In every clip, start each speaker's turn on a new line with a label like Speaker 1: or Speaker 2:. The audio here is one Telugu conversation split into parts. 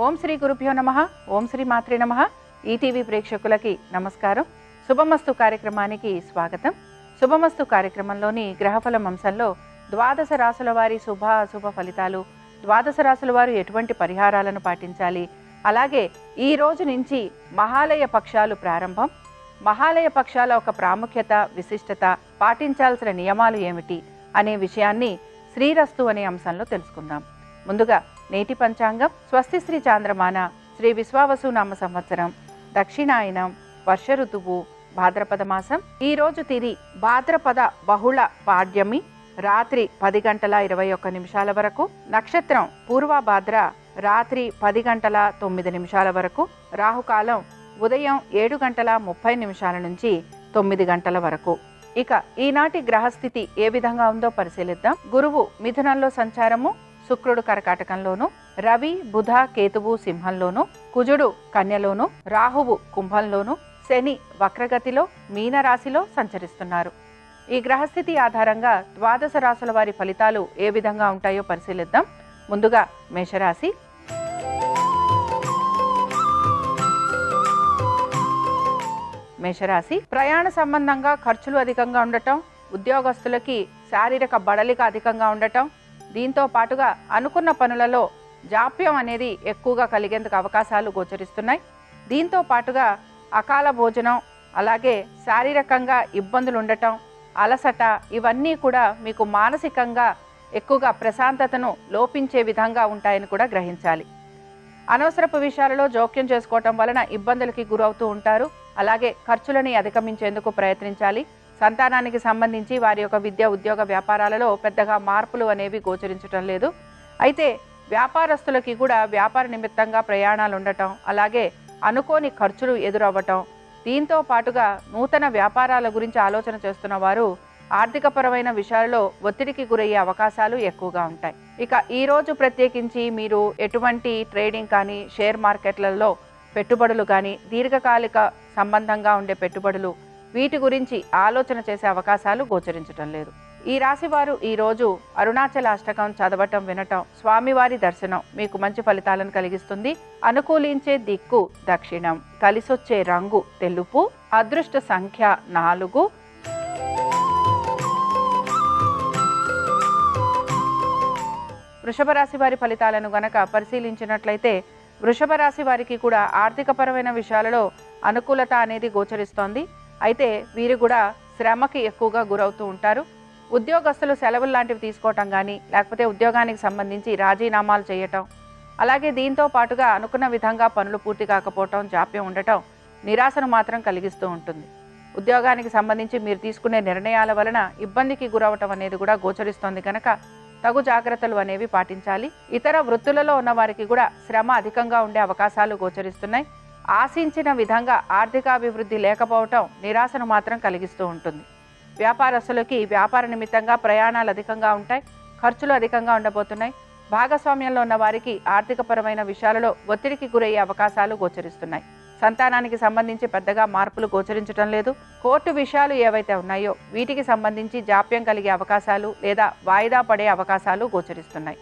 Speaker 1: ఓం శ్రీ గురుభ్యో నమః. ఓం శ్రీ మాత్రే నమః. ఈటీవీ ప్రేక్షకులకి నమస్కారం. శుభమస్తు కార్యక్రమానికి స్వాగతం. శుభమస్తు కార్యక్రమంలోని గ్రహఫలం అంశంలో ద్వాదశ రాశుల వారి శుభ అశుభ ఫలితాలు, ద్వాదశ రాశుల వారు ఎటువంటి పరిహారాలను పాటించాలి, అలాగే ఈ రోజు నుంచి మహాలయ పక్షాలు ప్రారంభం, మహాలయ పక్షాల ఒక ప్రాముఖ్యత, విశిష్టత, పాటించాల్సిన నియమాలు ఏమిటి అనే విషయాన్ని శ్రీరస్తు అనే అంశంలో తెలుసుకుందాం. ముందుగా నేటి పంచాంగం. స్వస్తి శ్రీ చాంద్రమాన శ్రీ విశ్వావసు నామ సంవత్సరం, దక్షిణాయనం, వర్ష ఋతువు, భాద్రపద మాసం. ఈరోజు తిది భాద్రపద బహుళ పాడ్యమి, రాత్రి 10:21 వరకు. నక్షత్రం పూర్వభాద్ర, రాత్రి 10:09 వరకు. రాహుకాలం ఉదయం 7:30 నుంచి 9 గంటల వరకు. ఇక ఈనాటి గ్రహస్థితి ఏ విధంగా ఉందో పరిశీలిద్దాం. గురువు మిథునంలో సంచారము, శుక్రుడు కర్కాటకంలోను, రవి బుధ కేతువు సింహంలోను, కుజుడు కన్యలోను, రాహువు కుంభంలోను, శని వక్రగతిలో మీనరాశిలో సంచరిస్తున్నారు. ఈ గ్రహస్థితి ఆధారంగా ద్వాదశ రాశుల వారి ఫలితాలు ఏ విధంగా ఉంటాయో పరిశీలిద్దాం. ముందుగా మేషరాశి. మేషరాశి ప్రయాణ సంబంధంగా ఖర్చులు అధికంగా ఉండటం, ఉద్యోగస్తులకి శారీరక బడలిక అధికంగా ఉండటం, దీంతో పాటుగా అనుకున్న పనులలో జాప్యం అనేది ఎక్కువగా కలిగేందుకు అవకాశాలు గోచరిస్తున్నాయి. దీంతో పాటుగా అకాల భోజనం, అలాగే శారీరకంగా ఇబ్బందులు ఉండటం, అలసట, ఇవన్నీ కూడా మీకు మానసికంగా ఎక్కువగా ప్రశాంతతను లోపించే విధంగా ఉంటాయని కూడా గ్రహించాలి. అనవసరపు విషయాలలో జోక్యం చేసుకోవటం వలన ఇబ్బందులకి గురవుతూ ఉంటారు. అలాగే ఖర్చులని అధిగమించేందుకు ప్రయత్నించాలి. సంతానానికి సంబంధించి వారి యొక్క విద్య, ఉద్యోగ, వ్యాపారాలలో పెద్దగా మార్పులు అనేవి గోచరించడం లేదు. అయితే వ్యాపారస్తులకి కూడా వ్యాపార నిమిత్తంగా ప్రయాణాలు ఉండటం, అలాగే అనుకోని ఖర్చులు ఎదురవ్వటం, దీంతో పాటుగా నూతన వ్యాపారాల గురించి ఆలోచన చేస్తున్న వారు ఆర్థికపరమైన విషయాలలో ఒత్తిడికి గురయ్యే అవకాశాలు ఎక్కువగా ఉంటాయి. ఇక ఈరోజు ప్రత్యేకించి మీరు ఎటువంటి ట్రేడింగ్ కానీ, షేర్ మార్కెట్లలో పెట్టుబడులు కానీ, దీర్ఘకాలిక సంబంధంగా ఉండే పెట్టుబడులు, వీటి గురించి ఆలోచన చేసే అవకాశాలు గోచరించటం లేదు. ఈ రాశి వారు ఈరోజు అరుణాచల అష్టకం చదవటం, వినటం, స్వామివారి దర్శనం మీకు మంచి ఫలితాలను కలిగిస్తుంది. అనుకూలించే దిక్కు దక్షిణం, కలిసొచ్చే రంగు తెలుపు, అదృష్ట సంఖ్య 4. వృషభ రాశి వారి ఫలితాలను గనక పరిశీలించినట్లయితే వృషభ రాశి వారికి కూడా ఆర్థికపరమైన విషయాలలో అనుకూలత అనేది గోచరిస్తోంది. అయితే వీరు కూడా శ్రమకి ఎక్కువగా గురవుతూ ఉంటారు. ఉద్యోగస్తులు సెలవులు లాంటివి తీసుకోవటం కానీ, లేకపోతే ఉద్యోగానికి సంబంధించి రాజీనామాలు చేయటం, అలాగే దీంతో పాటుగా అనుకున్న విధంగా పనులు పూర్తి కాకపోవటం, జాప్యం ఉండటం నిరాశను మాత్రం కలిగిస్తూ ఉంటుంది. ఉద్యోగానికి సంబంధించి మీరు తీసుకునే నిర్ణయాల వలన ఇబ్బందికి గురవటం అనేది కూడా గోచరిస్తోంది కనుక తగు జాగ్రత్తలు అనేవి పాటించాలి. ఇతర వృత్తులలో ఉన్న వారికి కూడా శ్రమ అధికంగా ఉండే అవకాశాలు గోచరిస్తున్నాయి. ఆశించిన విధంగా ఆర్థికాభివృద్ధి లేకపోవటం నిరాశను మాత్రం కలిగిస్తూ ఉంటుంది. వ్యాపారస్తులకి వ్యాపార నిమిత్తంగా ప్రయాణాలు అధికంగా ఉంటాయి, ఖర్చులు అధికంగా ఉండబోతున్నాయి. భాగస్వామ్యంలో ఉన్న వారికి ఆర్థికపరమైన విషయాలలో ఒత్తిడికి గురయ్యే అవకాశాలు గోచరిస్తున్నాయి. సంతానానికి సంబంధించి పెద్దగా మార్పులు గోచరించడం లేదు. కోర్టు విషయాలు ఏవైతే ఉన్నాయో వీటికి సంబంధించి జాప్యం కలిగే అవకాశాలు లేదా వాయిదా పడే అవకాశాలు గోచరిస్తున్నాయి.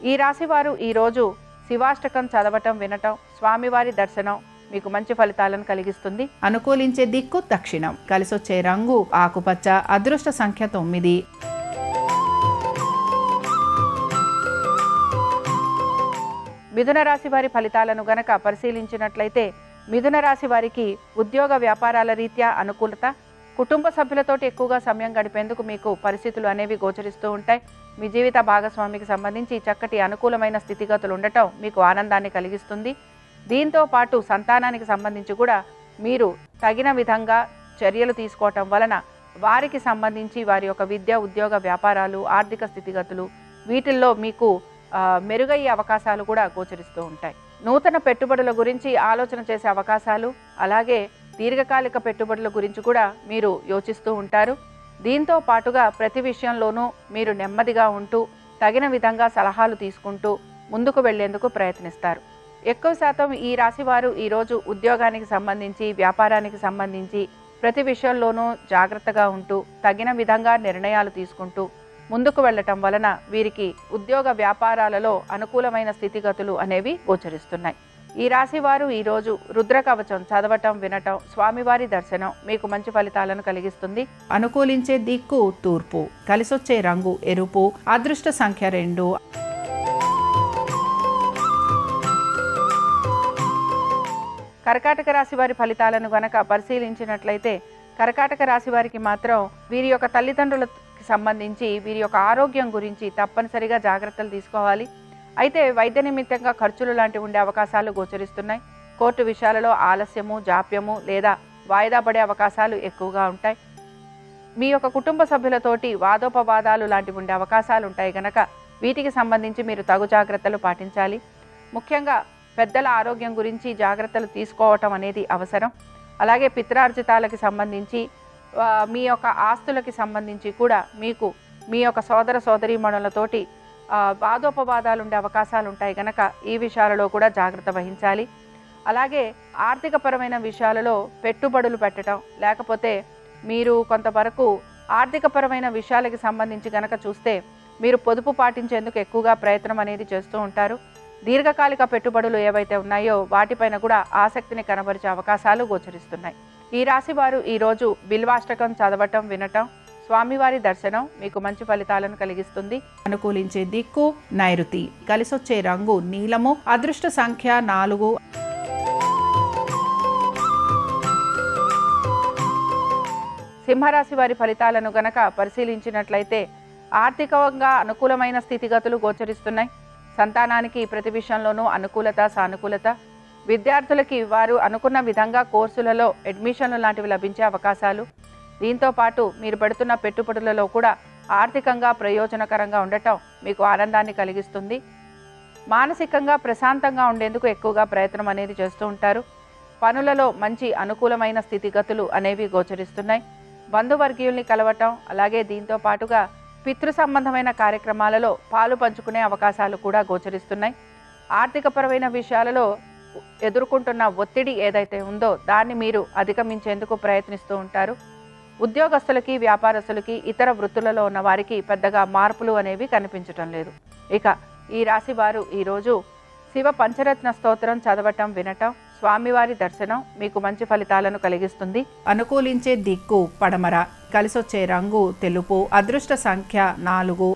Speaker 1: ఈ రాశి వారు ఈరోజు శివాష్టకం చదవటం, వినటం, స్వామివారి దర్శనం మీకు మంచి ఫలితాలను కలిగిస్తుంది. అనుకూలించే దిక్కు దక్షిణం, కలిసొచ్చే రంగు ఆకుపచ్చ, అదృష్ట సంఖ్య 9. మిథున రాశి వారి ఫలితాలను గనక పరిశీలించినట్లయితే మిథున రాశి వారికి ఉద్యోగ వ్యాపారాల రీత్యా అనుకూలత, కుటుంబ సభ్యులతోటి ఎక్కువగా సమయం గడిపేందుకు మీకు పరిస్థితులు అనేవి గోచరిస్తూ ఉంటాయి. మీ జీవిత భాగస్వామికి సంబంధించి చక్కటి అనుకూలమైన స్థితిగతులు ఉండటం మీకు ఆనందాన్ని కలిగిస్తుంది. దీంతో పాటు సంతానానికి సంబంధించి కూడా మీరు తగిన విధంగా చర్యలు తీసుకోవటం వలన వారికి సంబంధించి వారి యొక్క విద్య, ఉద్యోగ, వ్యాపారాలు, ఆర్థిక స్థితిగతులు వీటిల్లో మీకు మెరుగయ్యే అవకాశాలు కూడా గోచరిస్తూ ఉంటాయి. నూతన పెట్టుబడుల గురించి ఆలోచన చేసే అవకాశాలు, అలాగే దీర్ఘకాలిక పెట్టుబడుల గురించి కూడా మీరు యోచిస్తూ ఉంటారు. దీంతో పాటుగా ప్రతి విషయంలోనూ మీరు నెమ్మదిగా ఉంటూ తగిన విధంగా సలహాలు తీసుకుంటూ ముందుకు వెళ్లేందుకు ప్రయత్నిస్తారు. ఎక్కువ శాతం ఈ రాశివారు ఈరోజు ఉద్యోగానికి సంబంధించి, వ్యాపారానికి సంబంధించి ప్రతి విషయంలోనూ జాగ్రత్తగా ఉంటూ తగిన విధంగా నిర్ణయాలు తీసుకుంటూ ముందుకు వెళ్ళటం వలన వీరికి ఉద్యోగ వ్యాపారాలలో అనుకూలమైన స్థితిగతులు అనేవి గోచరిస్తున్నాయి. ఈ రాశి వారు ఈరోజు రుద్ర కవచం చదవటం వినటం స్వామివారి దర్శనం మీకు మంచి ఫలితాలను కలిగిస్తుంది. అనుకూలించే దిక్కు తూర్పు, కలిసొచ్చే రంగు ఎరుపు, అదృష్ట సంఖ్య 2. కర్కాటక రాశి వారి ఫలితాలను గనక పరిశీలించినట్లయితే కర్కాటక రాశి వారికి మాత్రం వీరి యొక్క తల్లిదండ్రులకు సంబంధించి వీరి యొక్క ఆరోగ్యం గురించి తప్పనిసరిగా జాగ్రత్తలు తీసుకోవాలి. అయితే వైద్య నిమిత్తంగా ఖర్చులు లాంటివి ఉండే అవకాశాలు గోచరిస్తున్నాయి. కోర్టు విషయాలలో ఆలస్యము, జాప్యము లేదా వాయిదా పడే అవకాశాలు ఎక్కువగా ఉంటాయి. మీ యొక్క కుటుంబ సభ్యులతోటి వాదోపవాదాలు లాంటివి ఉండే అవకాశాలు ఉంటాయి కనుక వీటికి సంబంధించి మీరు తగు జాగ్రత్తలు పాటించాలి. ముఖ్యంగా పెద్దల ఆరోగ్యం గురించి జాగ్రత్తలు తీసుకోవటం అనేది అవసరం. అలాగే పిత్రార్జితాలకి సంబంధించి మీ యొక్క ఆస్తులకి సంబంధించి కూడా మీకు మీ యొక్క సోదర సోదరీమణులతోటి వాదోపవాదాలు ఉండే అవకాశాలు ఉంటాయి కనుక ఈ విషయాలలో కూడా జాగ్రత్త వహించాలి. అలాగే ఆర్థికపరమైన విషయాలలో పెట్టుబడులు పెట్టడం లేకపోతే మీరు కొంతవరకు ఆర్థికపరమైన విషయాలకి సంబంధించి కనుక చూస్తే మీరు పొదుపు పాటించేందుకు ఎక్కువగా ప్రయత్నం అనేది చేస్తూ ఉంటారు. దీర్ఘకాలిక పెట్టుబడులు ఏవైతే ఉన్నాయో వాటిపైన కూడా ఆసక్తిని కనబరిచే అవకాశాలు గోచరిస్తున్నాయి. ఈ రాశి వారు ఈరోజు బిల్వాష్టకం చదవటం వినటం స్వామివారి దర్శనం మీకు మంచి ఫలితాలను కలిగిస్తుంది. అనుకూలించే దిక్కు నైరుతి, కలిసొచ్చే రంగు నీలము, అదృష్ట సంఖ్య 4. సింహరాశి వారి ఫలితాలను గనక పరిశీలించినట్లయితే ఆర్థికంగా అనుకూలమైన స్థితిగతులు గోచరిస్తున్నాయి. సంతానానికి ప్రతి విషయంలోనూ అనుకూలత సానుకూలత. విద్యార్థులకి వారు అనుకున్న విధంగా కోర్సులలో అడ్మిషన్లు లాంటివి లభించే అవకాశాలు. దీంతో పాటు మీరు పెడుతున్న పెట్టుబడులలో కూడా ఆర్థికంగా ప్రయోజనకరంగా ఉండటం మీకు ఆనందాన్ని కలిగిస్తుంది. మానసికంగా ప్రశాంతంగా ఉండేందుకు ఎక్కువగా ప్రయత్నం అనేది చేస్తూ ఉంటారు. పనులలో మంచి అనుకూలమైన స్థితిగతులు అనేవి గోచరిస్తున్నాయి. బంధువర్గీయుల్ని కలవటం అలాగే దీంతో పాటుగా పితృ సంబంధమైన కార్యక్రమాలలో పాలు పంచుకునే అవకాశాలు కూడా గోచరిస్తున్నాయి. ఆర్థికపరమైన విషయాలలో ఎదుర్కొంటున్న ఒత్తిడి ఏదైతే ఉందో దాన్ని మీరు అధిగమించేందుకు ప్రయత్నిస్తూ ఉంటారు. ఉద్యోగస్తులకి వ్యాపారస్తులకి ఇతర వృత్తులలో ఉన్న వారికి పెద్దగా మార్పులు అనేవి కనిపించటం లేదు. ఇక ఈ రాశి వారు ఈరోజు శివ పంచరత్న స్తోత్రం చదవటం వినటం స్వామివారి దర్శనం మీకు మంచి ఫలితాలను కలిగిస్తుంది. అనుకూలించే దిక్కు పడమర, కలిసొచ్చే రంగు తెలుపు, అదృష్ట సంఖ్య 4.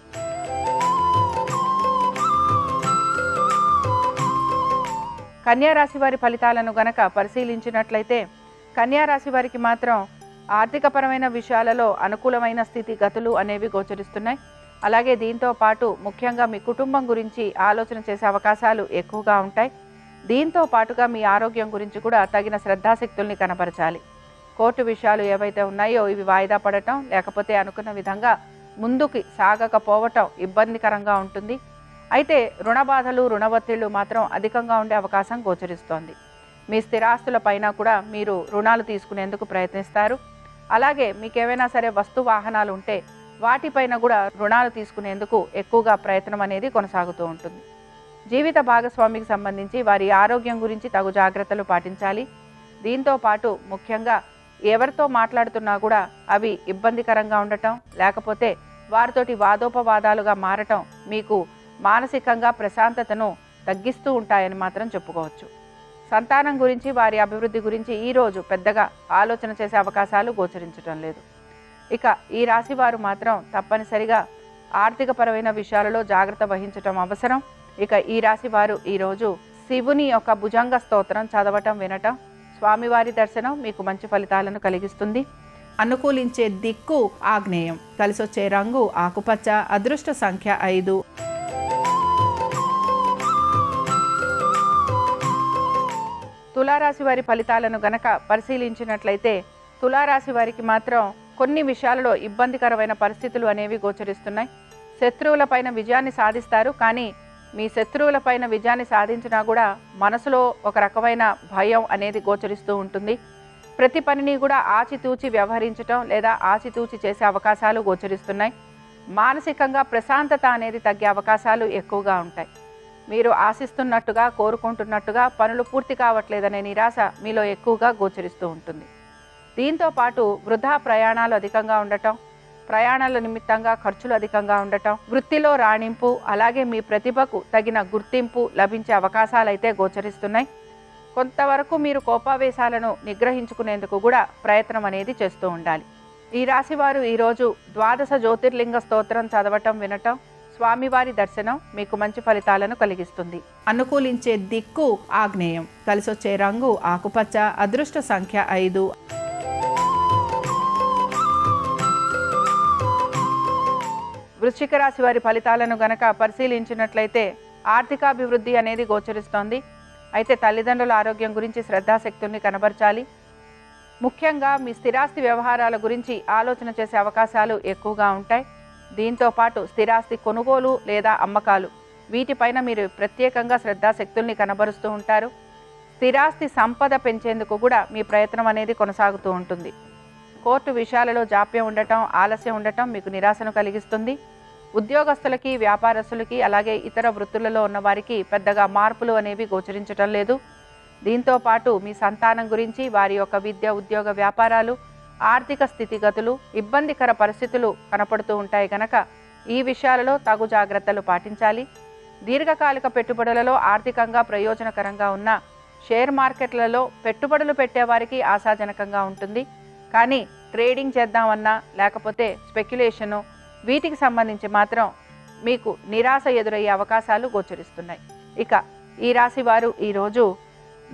Speaker 1: కన్యారాశి వారి ఫలితాలను గనక పరిశీలించినట్లయితే కన్యారాశి వారికి మాత్రం ఆర్థికపరమైన విషయాలలో అనుకూలమైన స్థితిగతులు అనేవి గోచరిస్తున్నాయి. అలాగే దీంతో పాటు ముఖ్యంగా మీ కుటుంబం గురించి ఆలోచన చేసే అవకాశాలు ఎక్కువగా ఉంటాయి. దీంతో పాటుగా మీ ఆరోగ్యం గురించి కూడా తగిన శ్రద్ధాశక్తుల్ని కనబరచాలి. కోర్టు విషయాలు ఏవైతే ఉన్నాయో ఇవి వాయిదా పడటం లేకపోతే అనుకున్న విధంగా ముందుకు సాగకపోవటం ఇబ్బందికరంగా ఉంటుంది. అయితే రుణ బాధలు రుణ ఒత్తిళ్లు మాత్రం అధికంగా ఉండే అవకాశం గోచరిస్తోంది. మీ స్థిరాస్తుల పైన కూడా మీరు రుణాలు తీసుకునేందుకు ప్రయత్నిస్తారు. అలాగే మీకేమైనా సరే వస్తు వాహనాలు ఉంటే వాటిపైన కూడా రుణాలు తీసుకునేందుకు ఎక్కువగా ప్రయత్నం అనేది కొనసాగుతూ ఉంటుంది. జీవిత భాగస్వామికి సంబంధించి వారి ఆరోగ్యం గురించి తగు జాగ్రత్తలు పాటించాలి. దీంతో పాటు ముఖ్యంగా ఎవరితో మాట్లాడుతున్నా కూడా అవి ఇబ్బందికరంగా ఉండటం లేకపోతే వారితోటి వాదోపవాదాలుగా మారటం మీకు మానసికంగా ప్రశాంతతను తగ్గిస్తూ ఉంటాయని మాత్రం చెప్పుకోవచ్చు. సంతానం గురించి వారి అభివృద్ధి గురించి ఈరోజు పెద్దగా ఆలోచన చేసే అవకాశాలు గోచరించడం లేదు. ఇక ఈ రాశి వారు మాత్రం తప్పనిసరిగా ఆర్థికపరమైన విషయాలలో జాగ్రత్త వహించటం అవసరం. ఇక ఈ రాశి వారు ఈరోజు శివుని యొక్క భుజంగ స్తోత్రం చదవటం వినటం స్వామివారి దర్శనం మీకు మంచి ఫలితాలను కలిగిస్తుంది. అనుకూలించే దిక్కు ఆగ్నేయం, కలిసొచ్చే రంగు ఆకుపచ్చ, అదృష్ట సంఖ్య 5. తులారాశి వారి ఫలితాలను గనక పరిశీలించినట్లయితే తులారాశి వారికి మాత్రం కొన్ని విషయాలలో ఇబ్బందికరమైన పరిస్థితులు అనేవి గోచరిస్తున్నాయి. శత్రువులపైన విజయాన్ని సాధిస్తారు. కానీ మీ శత్రువులపైన విజయాన్ని సాధించినా కూడా మనసులో ఒక రకమైన భయం అనేది గోచరిస్తూ ఉంటుంది. ప్రతి పనిని కూడా ఆచితూచి వ్యవహరించటం లేదా ఆచితూచి చేసే అవకాశాలు గోచరిస్తున్నాయి. మానసికంగా ప్రశాంతత అనేది తగ్గే అవకాశాలు ఎక్కువగా ఉంటాయి. మీరు ఆశిస్తున్నట్టుగా కోరుకుంటున్నట్టుగా పనులు పూర్తి కావట్లేదనే నిరాశ మీలో ఎక్కువగా గోచరిస్తూ ఉంటుంది. దీంతో పాటు వృధా ప్రయాణాలు అధికంగా ఉండటం, ప్రయాణాల నిమిత్తంగా ఖర్చులు అధికంగా ఉండటం, వృత్తిలో రాణింపు అలాగే మీ ప్రతిభకు తగిన గుర్తింపు లభించే అవకాశాలు అయితే గోచరిస్తున్నాయి. కొంతవరకు మీరు కోపావేశాలను నిగ్రహించుకునేందుకు కూడా ప్రయత్నం అనేది చేస్తూ ఉండాలి. ఈ రాశివారు ఈరోజు ద్వాదశ జ్యోతిర్లింగ స్తోత్రం చదవటం వినటం, స్వామివారి దర్శనం మీకు మంచి ఫలితాలను కలిగిస్తుంది. అనుకూలించే దిక్కు ఆగ్నేయం, కలిసొచ్చే రంగు ఆకుపచ్చ, అదృష్ట సంఖ్య 5. వృశ్చిక రాశి వారి ఫలితాలను గనక పరిశీలించినట్లయితే ఆర్థికాభివృద్ధి అనేది గోచరిస్తోంది. అయితే తల్లిదండ్రుల ఆరోగ్యం గురించి శ్రద్ధాశక్తుల్ని కనబరచాలి. ముఖ్యంగా మీ స్థిరాస్తి వ్యవహారాల గురించి ఆలోచన చేసే అవకాశాలు ఎక్కువగా ఉంటాయి. దీంతో పాటు స్థిరాస్తి కొనుగోలు లేదా అమ్మకాలు వీటిపైన మీరు ప్రత్యేకంగా శ్రద్ధాశక్తుల్ని కనబరుస్తూ ఉంటారు. స్థిరాస్తి సంపద పెంచేందుకు కూడా మీ ప్రయత్నం అనేది కొనసాగుతూ ఉంటుంది. కోర్టు విషయాలలో జాప్యం ఉండటం, ఆలస్యం ఉండటం మీకు నిరాశను కలిగిస్తుంది. ఉద్యోగస్తులకి, వ్యాపారస్తులకి, అలాగే ఇతర వృత్తులలో ఉన్న వారికి పెద్దగా మార్పులు అనేవి గోచరించటం లేదు. దీంతో పాటు మీ సంతానం గురించి, వారి యొక్క విద్య, ఉద్యోగ, వ్యాపారాలు, ఆర్థిక స్థితిగతులు, ఇబ్బందికర పరిస్థితులు కనపడుతూ ఉంటాయి కనుక ఈ విషయాలలో తగు జాగ్రత్తలు పాటించాలి. దీర్ఘకాలిక పెట్టుబడులలో ఆర్థికంగా ప్రయోజనకరంగా ఉన్న షేర్ మార్కెట్లలో పెట్టుబడులు పెట్టేవారికి ఆశాజనకంగా ఉంటుంది. కానీ ట్రేడింగ్ చేద్దామన్నా లేకపోతే స్పెక్యులేషను వీటికి సంబంధించి మాత్రం మీకు నిరాశ ఎదురయ్యే అవకాశాలు గోచరిస్తున్నాయి. ఇక ఈ రాశి వారు ఈరోజు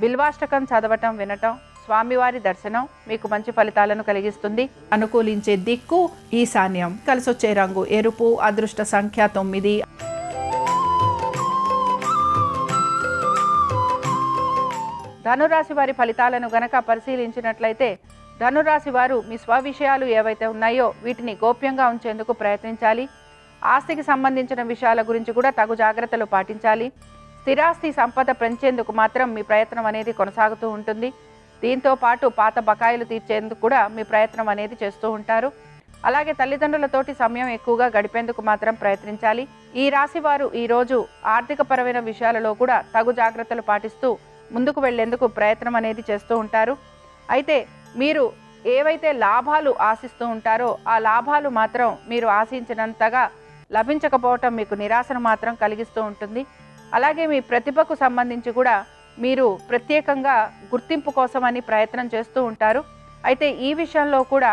Speaker 1: బిల్వాష్టకం చదవటం వినటం, స్వామివారి దర్శనం మీకు మంచి ఫలితాలను కలిగిస్తుంది. అనుకూలించే దిక్కు ఈశాన్యం, కలిసొచ్చే రంగు ఎరుపు, అదృష్ట సంఖ్య 9. ధనురాశి వారి ఫలితాలను గనక పరిశీలించినట్లయితే ధనురాశి వారు మీ స్వవిషయాలు ఏవైతే ఉన్నాయో వీటిని గోప్యంగా ఉంచేందుకు ప్రయత్నించాలి. ఆస్తికి సంబంధించిన విషయాల గురించి కూడా తగు జాగ్రత్తలు పాటించాలి. స్థిరాస్తి సంపద పెంచేందుకు మాత్రం మీ ప్రయత్నం అనేది కొనసాగుతూ ఉంటుంది. దీంతో పాటు పాత బకాయిలు తీర్చేందుకు కూడా మీ ప్రయత్నం అనేది చేస్తూ ఉంటారు. అలాగే తల్లిదండ్రులతోటి సమయం ఎక్కువగా గడిపేందుకు మాత్రం ప్రయత్నించాలి. ఈ రాశి వారు ఈరోజు ఆర్థికపరమైన విషయాలలో కూడా తగు జాగ్రత్తలు పాటిస్తూ ముందుకు వెళ్లేందుకు ప్రయత్నం అనేది చేస్తూ ఉంటారు. అయితే మీరు ఏవైతే లాభాలు ఆశిస్తూ ఉంటారో ఆ లాభాలు మాత్రం మీరు ఆశించినంతగా లభించకపోవటం మీకు నిరాశను మాత్రం కలిగిస్తూ ఉంటుంది. అలాగే మీ ప్రతిభకు సంబంధించి కూడా మీరు ప్రత్యేకంగా గుర్తింపు కోసమని ప్రయత్నం చేస్తూ ఉంటారు. అయితే ఈ విషయంలో కూడా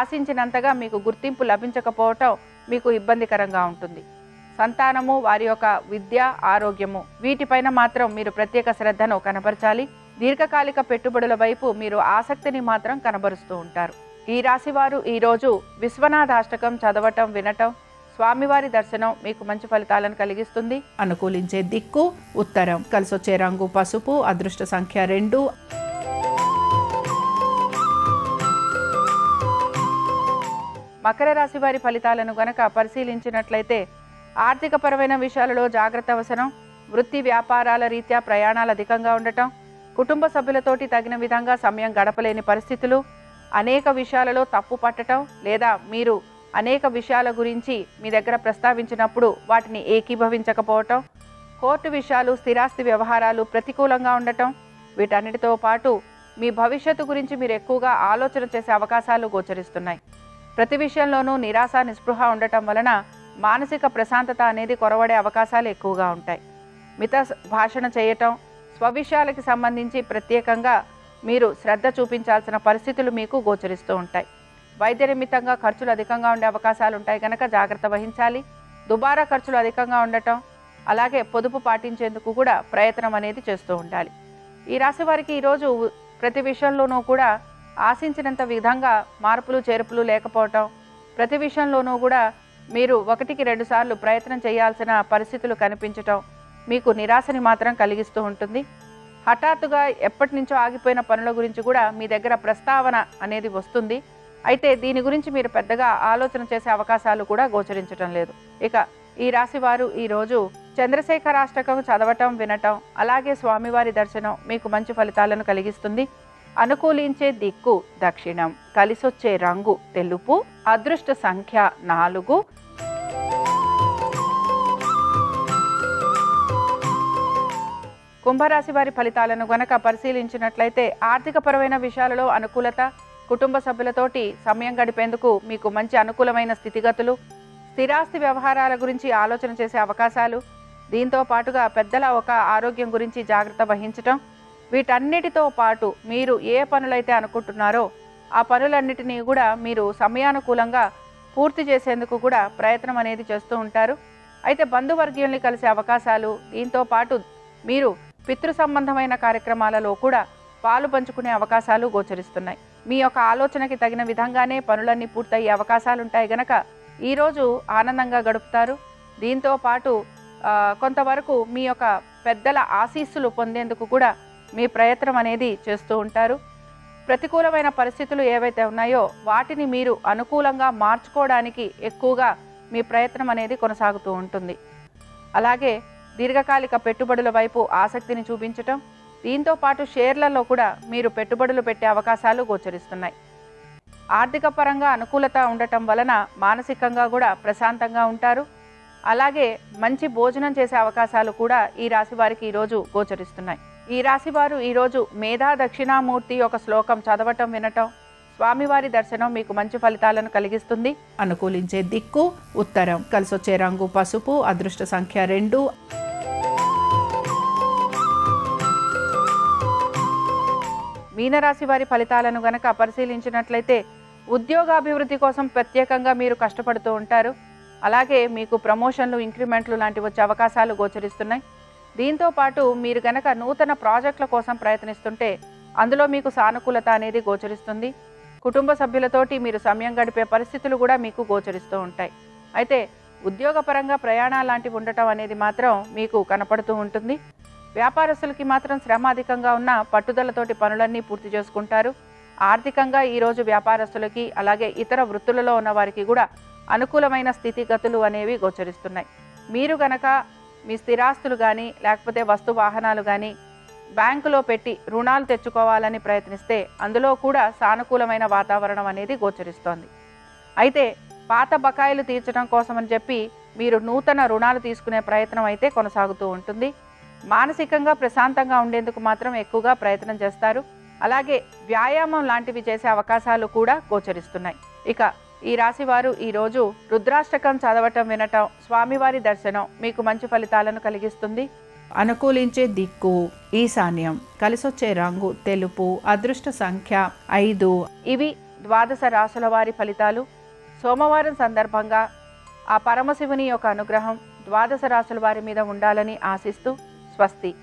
Speaker 1: ఆశించినంతగా మీకు గుర్తింపు లభించకపోవటం మీకు ఇబ్బందికరంగా ఉంటుంది. సంతానము, వారి యొక్క విద్య, ఆరోగ్యము వీటిపైన మాత్రం మీరు ప్రత్యేక శ్రద్ధను కనబరచాలి. దీర్ఘకాలిక పెట్టుబడుల వైపు మీరు ఆసక్తిని మాత్రం కనబరుస్తూ ఉంటారు. ఈ రాశివారు ఈరోజు విశ్వనాథాష్టకం చదవటం వినటం, స్వామివారి దర్శనం మీకు మంచి ఫలితాలను కలిగిస్తుంది. అనుకూలించే దిక్కు ఉత్తరం, కలిసొచ్చే రంగు పసుపు, అదృష్ట సంఖ్య 2. మకర రాశి వారి ఫలితాలను గనక పరిశీలించినట్లయితే ఆర్థికపరమైన విషయాలలో జాగ్రత్త అవసరం. వృత్తి వ్యాపారాల రీత్యా ప్రయాణాలు అధికంగా ఉండటం, కుటుంబ సభ్యులతోటి తగిన విధంగా సమయం గడపలేని పరిస్థితులు, అనేక విషయాలలో తప్పు పట్టడం లేదా మీరు అనేక విషయాల గురించి మీ దగ్గర ప్రస్తావించినప్పుడు వాటిని ఏకీభవించకపోవటం, కోర్టు విషయాలు, స్థిరాస్తి వ్యవహారాలు ప్రతికూలంగా ఉండటం, వీటన్నిటితో పాటు మీ భవిష్యత్తు గురించి మీరు ఎక్కువగా ఆలోచన చేసే అవకాశాలు గోచరిస్తున్నాయి. ప్రతి విషయంలోనూ నిరాశ, నిస్పృహ ఉండటం వలన మానసిక ప్రశాంతత అనేది కొరవడే అవకాశాలు ఎక్కువగా ఉంటాయి. మిత భాషణ చేయటం, స్వవిషయాలకి సంబంధించి ప్రత్యేకంగా మీరు శ్రద్ధ చూపించాల్సిన పరిస్థితులు మీకు గోచరిస్తూ ఉంటాయి. వైద్య నిమిత్తంగా ఖర్చులు అధికంగా ఉండే అవకాశాలు ఉంటాయి కనుక జాగ్రత్త వహించాలి. దుబారా ఖర్చులు అధికంగా ఉండటం, అలాగే పొదుపు పాటించేందుకు కూడా ప్రయత్నం అనేది చేస్తూ ఉండాలి. ఈ రాశి వారికి ఈరోజు ప్రతి విషయంలోనూ కూడా ఆశించినంత విధంగా మార్పులు చేర్పులు లేకపోవటం, ప్రతి విషయంలోనూ కూడా మీరు 1-2 సార్లు ప్రయత్నం చేయాల్సిన పరిస్థితులు కనిపించటం మీకు నిరాశని మాత్రం కలిగిస్తూ ఉంటుంది. హఠాత్తుగా ఎప్పటి నుంచో ఆగిపోయిన పనుల గురించి కూడా మీ దగ్గర ప్రస్తావన అనేది వస్తుంది. అయితే దీని గురించి మీరు పెద్దగా ఆలోచన చేసే అవకాశాలు కూడా గోచరించటం లేదు. ఇక ఈ రాశి వారు ఈరోజు చంద్రశేఖరాష్టకం చదవటం వినటం, అలాగే స్వామివారి దర్శనం మీకు మంచి ఫలితాలను కలిగిస్తుంది. అనుకూలించే దిక్కు దక్షిణం, కలిసొచ్చే రంగు తెలుపు, అదృష్ట సంఖ్య 4. కుంభరాశి వారి ఫలితాలను గనక పరిశీలించినట్లయితే ఆర్థికపరమైన విషయాలలో అనుకూలత, కుటుంబ సభ్యులతోటి సమయం గడిపేందుకు మీకు మంచి అనుకూలమైన స్థితిగతులు, స్థిరాస్తి వ్యవహారాల గురించి ఆలోచన చేసే అవకాశాలు, దీంతో పాటుగా పెద్దల ఒక ఆరోగ్యం గురించి జాగ్రత్త వహించటం, వీటన్నిటితో పాటు మీరు ఏ పనులైతే అనుకుంటున్నారో ఆ పనులన్నిటినీ కూడా మీరు సమయానుకూలంగా పూర్తి చేసేందుకు కూడా ప్రయత్నం అనేది చేస్తూ ఉంటారు. అయితే బంధువర్గీయుల్ని కలిసే అవకాశాలు, దీంతో పాటు మీరు పితృ సంబంధమైన కార్యక్రమాలలో కూడా పాలు పంచుకునే అవకాశాలు గోచరిస్తున్నాయి. మీ యొక్క ఆలోచనకి తగిన విధంగానే పనులన్నీ పూర్తయ్యే అవకాశాలు ఉంటాయి గనక ఈరోజు ఆనందంగా గడుపుతారు. దీంతో పాటు కొంతవరకు మీ యొక్క పెద్దల ఆశీస్సులు పొందేందుకు కూడా మీ ప్రయత్నం అనేది చేస్తూ ఉంటారు. ప్రతికూలమైన పరిస్థితులు ఏవైతే ఉన్నాయో వాటిని మీరు అనుకూలంగా మార్చుకోవడానికి ఎక్కువగా మీ ప్రయత్నం అనేది కొనసాగుతూ ఉంటుంది. అలాగే దీర్ఘకాలిక పెట్టుబడుల వైపు ఆసక్తిని చూపించటం, దీంతో పాటు షేర్లలో కూడా మీరు పెట్టుబడులు పెట్టే అవకాశాలు గోచరిస్తున్నాయి. ఆర్థిక పరంగా అనుకూలత ఉండటం వలన మానసికంగా కూడా ప్రశాంతంగా ఉంటారు. అలాగే మంచి భోజనం చేసే అవకాశాలు కూడా ఈ రాశి వారికి ఈరోజు గోచరిస్తున్నాయి. ఈ రాశి వారు ఈరోజు మేధా దక్షిణామూర్తి ఒక శ్లోకం చదవటం, వినటం, స్వామివారి దర్శనం మీకు మంచి ఫలితాలను కలిగిస్తుంది. అనుకూలించే దిక్కు ఉత్తరం, కలిసొచ్చే రంగు పసుపు, అదృష్ట సంఖ్య 2. మీనరాశి వారి ఫలితాలను గనక పరిశీలించినట్లయితే ఉద్యోగాభివృద్ధి కోసం ప్రత్యేకంగా మీరు కష్టపడుతూ ఉంటారు. అలాగే మీకు ప్రమోషన్లు, ఇంక్రిమెంట్లు లాంటివి వచ్చే అవకాశాలు గోచరిస్తున్నాయి. దీంతో పాటు మీరు గనక నూతన ప్రాజెక్టుల కోసం ప్రయత్నిస్తుంటే అందులో మీకు సానుకూలత అనేది గోచరిస్తుంది. కుటుంబ సభ్యులతోటి మీరు సమయం గడిపే పరిస్థితులు కూడా మీకు గోచరిస్తూ ఉంటాయి. అయితే ఉద్యోగపరంగా ప్రయాణాలు లాంటివి ఉండటం అనేది మాత్రం మీకు కనపడుతూ ఉంటుంది. వ్యాపారస్తులకి మాత్రం శ్రమ అధికంగా ఉన్న పట్టుదలతోటి పనులన్నీ పూర్తి చేసుకుంటారు. ఆర్థికంగా ఈరోజు వ్యాపారస్తులకి అలాగే ఇతర వృత్తులలో ఉన్న వారికి కూడా అనుకూలమైన స్థితిగతులు అనేవి గోచరిస్తున్నాయి. మీరు గనక మీ స్థిరాస్తులు కానీ లేకపోతే వస్తు వాహనాలు కానీ బ్యాంకులో పెట్టి రుణాలు తెచ్చుకోవాలని ప్రయత్నిస్తే అందులో కూడా సానుకూలమైన వాతావరణం అనేది గోచరిస్తోంది. అయితే పాత బకాయిలు తీర్చడం కోసం అని చెప్పి మీరు నూతన రుణాలు తీసుకునే ప్రయత్నం అయితే కొనసాగుతూ ఉంటుంది. మానసికంగా ప్రశాంతంగా ఉండేందుకు మాత్రం ఎక్కువగా ప్రయత్నం చేస్తారు. అలాగే వ్యాయామం లాంటివి చేసే అవకాశాలు కూడా గోచరిస్తున్నాయి. ఇక ఈ రాశి వారు ఈరోజు రుద్రాష్టకం చదవటం, వినటం, స్వామివారి దర్శనం మీకు మంచి ఫలితాలను కలిగిస్తుంది. అనుకూలించే దిక్కు ఈశాన్యం, కలిసొచ్చే రంగు తెలుపు, అదృష్ట సంఖ్య 5. ఇవి ద్వాదశ రాశుల వారి ఫలితాలు. సోమవారం సందర్భంగా ఆ పరమశివుని యొక్క అనుగ్రహం ద్వాదశ రాశుల వారి మీద ఉండాలని ఆశిస్తూ స్వస్తి.